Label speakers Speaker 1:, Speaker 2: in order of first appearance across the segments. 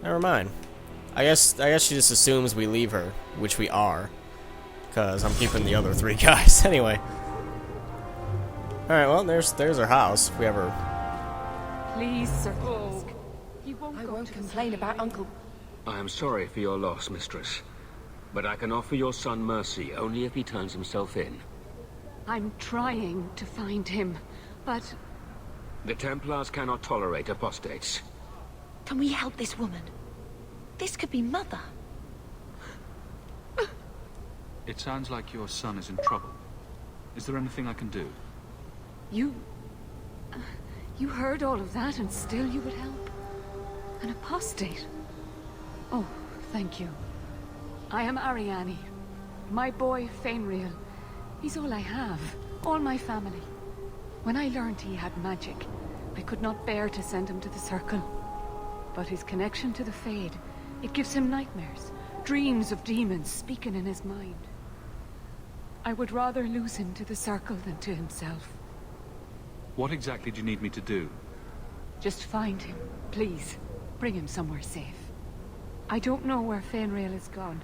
Speaker 1: Never mind. I guess she just assumes we leave her, which we are. Because I'm keeping the other 3 guys. Anyway. Alright, well, there's her house. If we ever...
Speaker 2: Please, Sir Trask. He won't complain about Uncle...
Speaker 3: I am sorry for your loss, mistress. But I can offer your son mercy only if he turns himself in.
Speaker 2: I'm trying to find him, but...
Speaker 3: The Templars cannot tolerate apostates.
Speaker 4: Can we help this woman? This could be Mother.
Speaker 5: It sounds like your son is in trouble. Is there anything I can do?
Speaker 2: You heard all of that and still you would help? An apostate? Oh, thank you. I am Ariane. My boy, Fainriel. He's all I have. All my family. When I learned he had magic, I could not bear to send him to the Circle. But his connection to the Fade, it gives him nightmares. Dreams of demons speaking in his mind. I would rather lose him to the Circle than to himself.
Speaker 5: What exactly do you need me to do?
Speaker 2: Just find him, please. Bring him somewhere safe. I don't know where Fainriel is gone,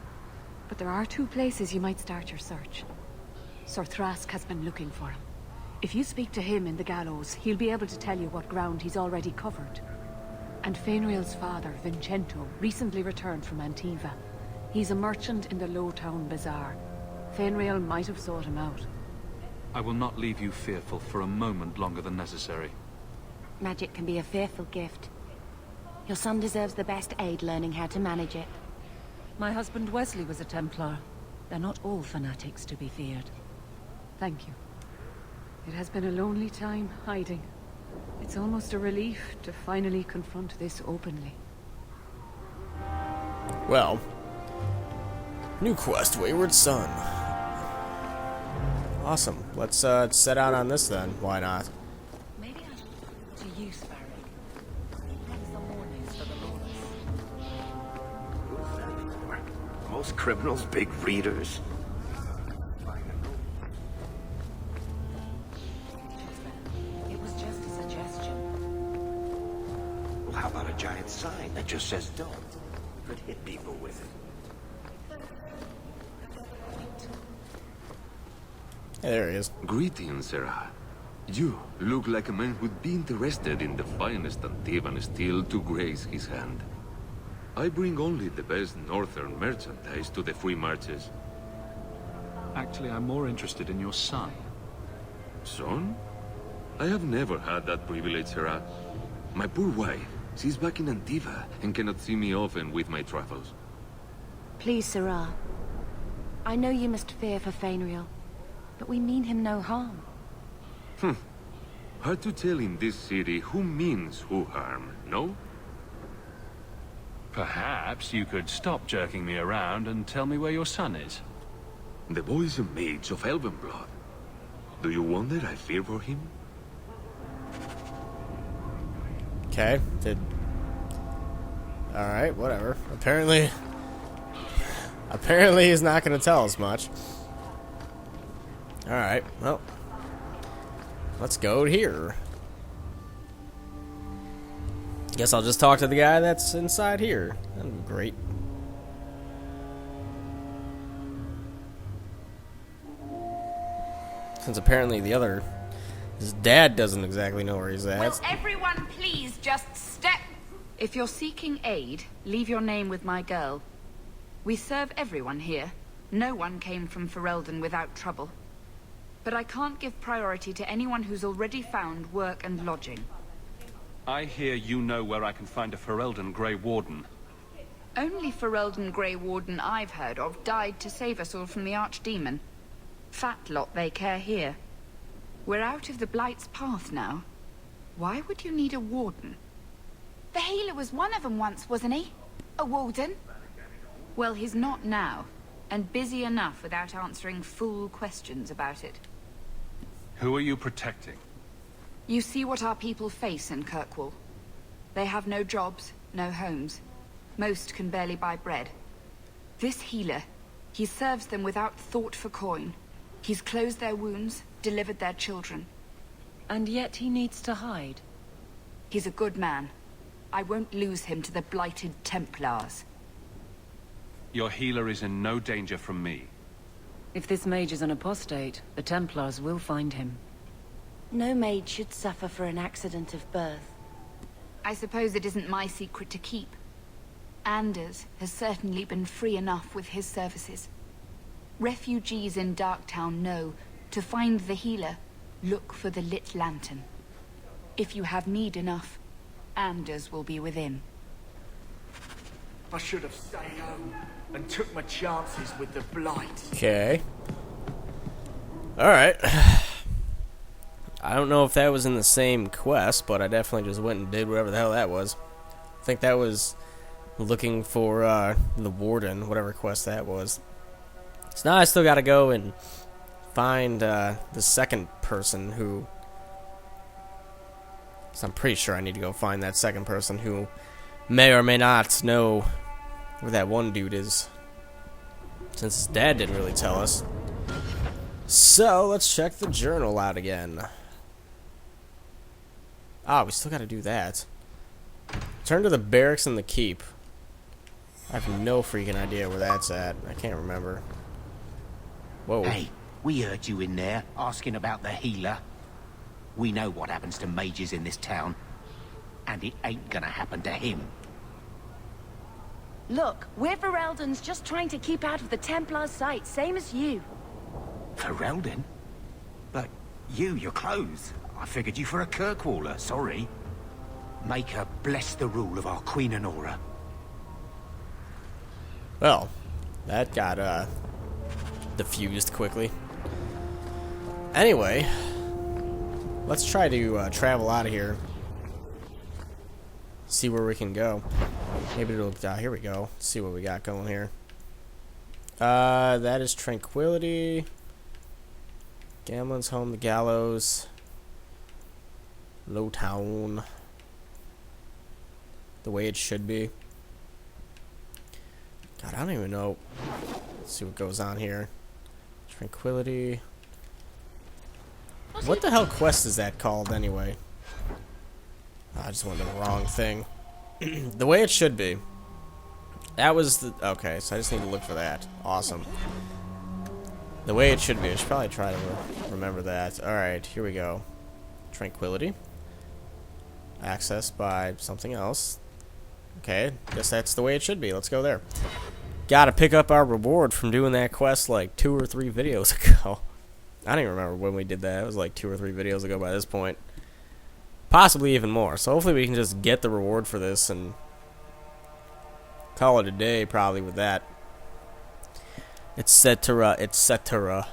Speaker 2: but there are 2 places you might start your search. Sir Trask has been looking for him. If you speak to him in the gallows, he'll be able to tell you what ground he's already covered. And Fainriel's father, Vincento, recently returned from Antiva. He's a merchant in the Lowtown Bazaar. Fainriel might have sought him out.
Speaker 5: I will not leave you fearful for a moment longer than necessary.
Speaker 4: Magic can be a fearful gift. Your son deserves the best aid learning how to manage it.
Speaker 6: My husband Wesley was a Templar. They're not all fanatics to be feared.
Speaker 2: Thank you. It has been a lonely time hiding. It's almost a relief to finally confront this openly.
Speaker 1: Well. New quest, Wayward Son. Awesome. Let's set out on this then. Why not?
Speaker 6: Maybe I should to use Farron. Plans the mornings for the lawless.
Speaker 7: Most criminals big readers.
Speaker 6: It was just a suggestion.
Speaker 7: Well, how about a giant sign that just says don't? Could hit people with it.
Speaker 1: Hey, there he is.
Speaker 8: Greetings, Sarah. You look like a man who'd be interested in the finest Antivan steel to grace his hand. I bring only the best northern merchandise to the free marches.
Speaker 5: Actually, I'm more interested in your son.
Speaker 8: Son? I have never had that privilege, Sarah. My poor wife, she's back in Antiva and cannot see me often with my travels.
Speaker 4: Please, Sirrah. I know you must fear for Fainriel, but we mean him no harm.
Speaker 8: Hard to tell in this city who means who harm, no?
Speaker 5: Perhaps you could stop jerking me around and tell me where your son is.
Speaker 8: The boy's a mage of elven blood. Do you wonder I fear for him?
Speaker 1: Okay. Alright, whatever. Apparently he's not gonna tell us much. Alright, well. Let's go here. Guess I'll just talk to the guy that's inside here. That'd be great. Since apparently his dad doesn't exactly know where he's at.
Speaker 9: Will everyone please just step? If you're seeking aid, leave your name with my girl. We serve everyone here. No one came from Ferelden without trouble. But I can't give priority to anyone who's already found work and lodging.
Speaker 5: I hear you know where I can find a Ferelden Grey Warden.
Speaker 9: Only Ferelden Grey Warden I've heard of died to save us all from the Archdemon. Fat lot they care here. We're out of the Blight's path now. Why would you need a warden?
Speaker 10: The healer was one of them once, wasn't he? A warden?
Speaker 9: Well, he's not now, and busy enough without answering fool questions about it.
Speaker 5: Who are you protecting?
Speaker 9: You see what our people face in Kirkwall. They have no jobs, no homes. Most can barely buy bread. This healer, he serves them without thought for coin. He's closed their wounds, delivered their children.
Speaker 6: And yet he needs to hide.
Speaker 9: He's a good man. I won't lose him to the blighted Templars.
Speaker 5: Your healer is in no danger from me.
Speaker 6: If this mage is an apostate, the Templars will find him.
Speaker 4: No maid should suffer for an accident of birth.
Speaker 9: I suppose it isn't my secret to keep. Anders has certainly been free enough with his services. Refugees in Darktown know, to find the healer, look for the lit lantern. If you have need enough, Anders will be within.
Speaker 11: I should have stayed home and took my chances with the blight.
Speaker 1: Okay. Alright. I don't know if that was in the same quest, but I definitely just went and did whatever the hell that was. I think that was looking for the warden, whatever quest that was. So now I still gotta go and find the second person who... So I'm pretty sure I need to go find that second person who may or may not know where that one dude is, since his dad didn't really tell us. So let's check the journal out again. Ah, we still gotta do that. Turn to the barracks and the keep. I have no freaking idea where that's at. I can't remember. Whoa.
Speaker 7: Hey, we heard you in there asking about the healer. We know what happens to mages in this town, and it ain't gonna happen to him.
Speaker 4: Look, we're Ferelden's just trying to keep out of the Templar's sight, same as you.
Speaker 7: Ferelden? But your clothes. I figured you for a Kirkwaller, sorry. Make her bless the rule of our Queen Honora.
Speaker 1: Well, that got diffused quickly. Anyway, let's try to travel out of here. See where we can go. Maybe it'll... here we go. Let's see what we got going here. That is Tranquility. Gamlen's Home, the Gallows. Lowtown. The way it should be. God, I don't even know. Let's see what goes on here. Tranquility. What the hell quest is that called anyway? Oh, I just went to the wrong thing. The way it should be. That was the... Okay, so I just need to look for that. Awesome. The way it should be. I should probably try to remember that. Alright, here we go. Tranquility. Accessed by something else. Okay, guess that's the way it should be. Let's go there. Gotta pick up our reward from doing that quest like 2 or 3 videos ago. I don't even remember when we did that. It was like 2 or 3 videos ago by this point. Possibly even more. So hopefully we can just get the reward for this and call it a day probably with that. Etc. etc.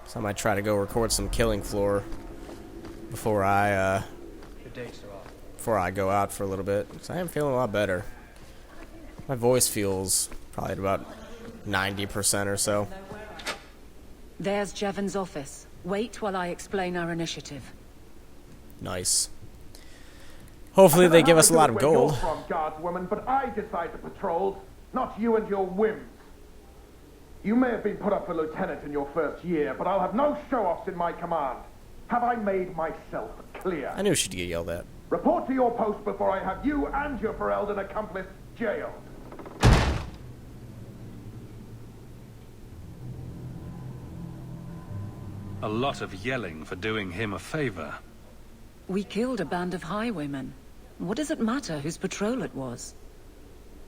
Speaker 1: So I might try to go record some Killing Floor before I go out for a little bit. Because I am feeling a lot better. My voice feels probably at about 90% or so.
Speaker 6: There's Jevon's office. Wait while I explain our initiative.
Speaker 1: Nice. Hopefully they give us a lot of gold.
Speaker 11: You're from, guardswoman, but I decide the patrols, not you and your whims. You may have been put up for lieutenant in your first year, but I'll have no show-offs in my command. Have I made myself clear?
Speaker 1: I knew she'd get yelled at.
Speaker 11: Report to your post before I have you and your Ferelden accomplice jailed.
Speaker 5: A lot of yelling for doing him a favor.
Speaker 6: We killed a band of highwaymen. What does it matter whose patrol it was?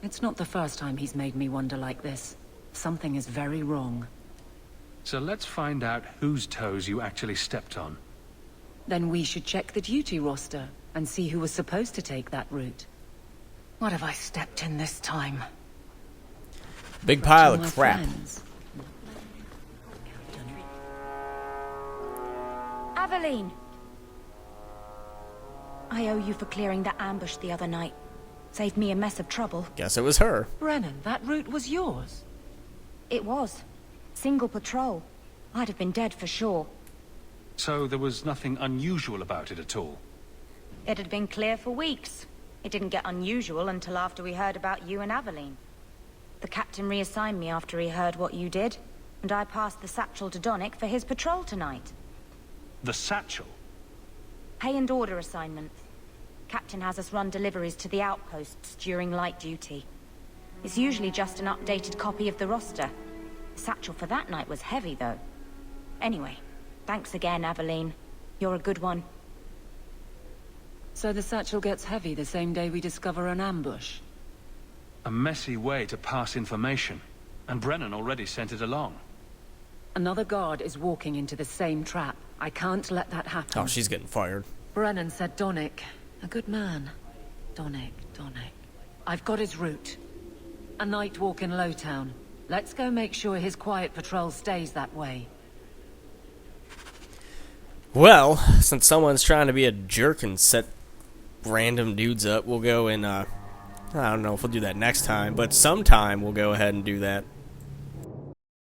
Speaker 6: It's not the first time he's made me wonder like this. Something is very wrong.
Speaker 5: So let's find out whose toes you actually stepped on.
Speaker 6: Then we should check the duty roster and see who was supposed to take that route. What have I stepped in this time?
Speaker 1: Big pile of crap.
Speaker 4: Aveline! I owe you for clearing that ambush the other night. Saved me a mess of trouble.
Speaker 1: Guess it was her.
Speaker 6: Brennan, that route was yours.
Speaker 4: It was. Single patrol. I'd have been dead for sure.
Speaker 5: So there was nothing unusual about it at all?
Speaker 4: It had been clear for weeks. It didn't get unusual until after we heard about you and Aveline. The captain reassigned me after he heard what you did, and I passed the satchel to Donnick for his patrol tonight.
Speaker 5: The satchel?
Speaker 4: Pay and order assignments. Captain has us run deliveries to the outposts during light duty. It's usually just an updated copy of the roster. The satchel for that night was heavy, though. Anyway, thanks again, Aveline. You're a good one.
Speaker 6: So the satchel gets heavy the same day we discover an ambush?
Speaker 5: A messy way to pass information, and Brennan already sent it along.
Speaker 6: Another guard is walking into the same trap. I can't let that happen.
Speaker 1: Oh, she's getting fired.
Speaker 6: Brennan said Donnick. A good man. Donnick. I've got his route. A night walk in Lowtown. Let's go make sure his quiet patrol stays that way.
Speaker 1: Well, since someone's trying to be a jerk and set random dudes up, we'll go and, I don't know if we'll do that next time, but sometime we'll go ahead and do that.